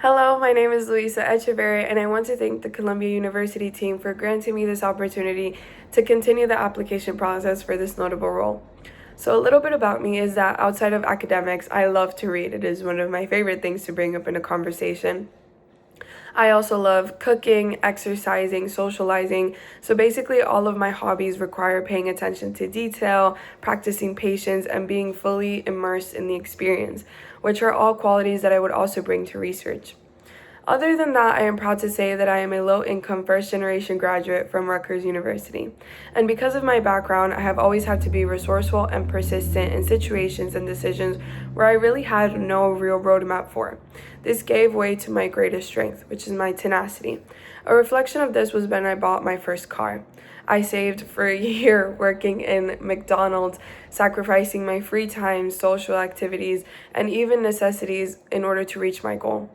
Hello, my name is Luisa Echeverri, and I want to thank the Columbia University team for granting me this opportunity to continue the application process for this notable role. So, a little bit about me is that outside of academics, I love to read. It is one of my favorite things to bring up in a conversation. I also love cooking, exercising, socializing. So basically, all of my hobbies require paying attention to detail, practicing patience, and being fully immersed in the experience, which are all qualities that I would also bring to research. Other than that, I am proud to say that I am a low-income first-generation graduate from Rutgers University. And because of my background, I have always had to be resourceful and persistent in situations and decisions where I really had no real roadmap for. This gave way to my greatest strength, which is my tenacity. A reflection of this was when I bought my first car. I saved for a year working in McDonald's, sacrificing my free time, social activities, and even necessities in order to reach my goal.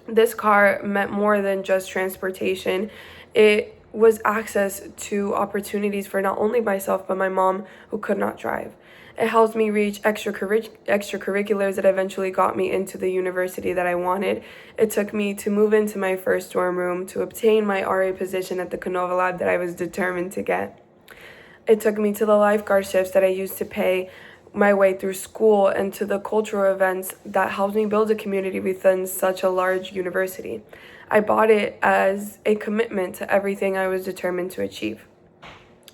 This car meant more than just transportation. It was access to opportunities for not only myself, but my mom, who could not drive. It helped me reach extracurriculars that eventually got me into the university that I wanted. It took me to move into my first dorm room, to obtain my RA position at the Canova Lab that I was determined to get. It took me to the lifeguard shifts that I used to pay my way through school and to the cultural events that helped me build a community within such a large university. I bought it as a commitment to everything I was determined to achieve.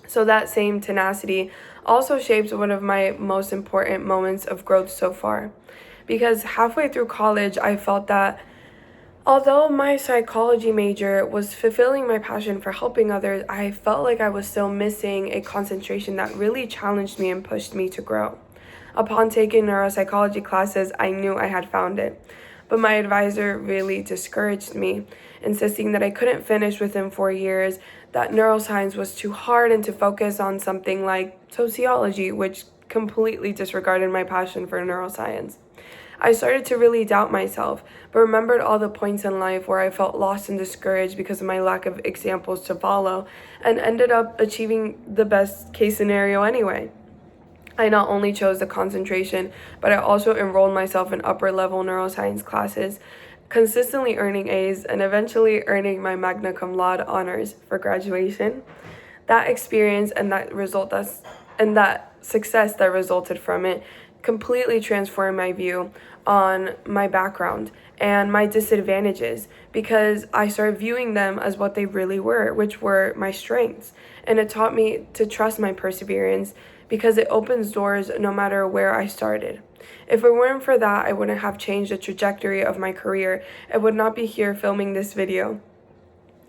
So that same tenacity also shaped one of my most important moments of growth so far. Because halfway through college, I felt that although my psychology major was fulfilling my passion for helping others, I felt like I was still missing a concentration that really challenged me and pushed me to grow. Upon taking neuropsychology classes, I knew I had found it. But my advisor really discouraged me, insisting that I couldn't finish within 4 years, that neuroscience was too hard, and to focus on something like sociology, which completely disregarded my passion for neuroscience. I started to really doubt myself, but remembered all the points in life where I felt lost and discouraged because of my lack of examples to follow, and ended up achieving the best case scenario anyway. I not only chose the concentration, but I also enrolled myself in upper level neuroscience classes, consistently earning A's and eventually earning my magna cum laude honors for graduation. That experience and that success that resulted from it completely transformed my view on my background and my disadvantages, because I started viewing them as what they really were, which were my strengths. And it taught me to trust my perseverance, because it opens doors no matter where I started. If it weren't for that, I wouldn't have changed the trajectory of my career. I would not be here filming this video.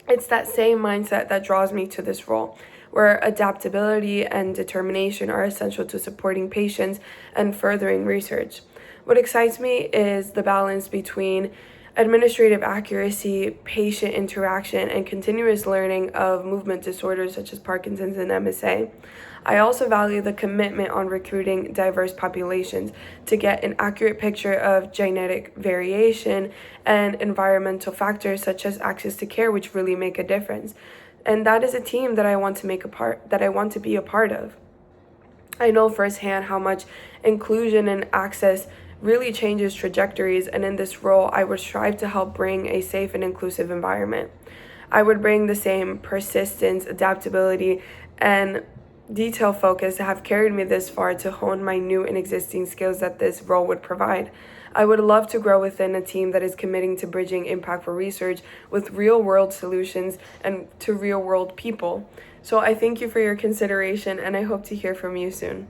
It's that same mindset that draws me to this role, where adaptability and determination are essential to supporting patients and furthering research. What excites me is the balance between administrative accuracy, patient interaction, and continuous learning of movement disorders such as Parkinson's and MSA. I also value the commitment on recruiting diverse populations to get an accurate picture of genetic variation and environmental factors such as access to care, which really make a difference. And that is a team that I want to be a part of. I know firsthand how much inclusion and access really changes trajectories, and in this role, I would strive to help bring a safe and inclusive environment. I would bring the same persistence, adaptability, and detail focus that have carried me this far to hone my new and existing skills that this role would provide. I would love to grow within a team that is committing to bridging impactful research with real-world solutions and to real-world people. So I thank you for your consideration, and I hope to hear from you soon.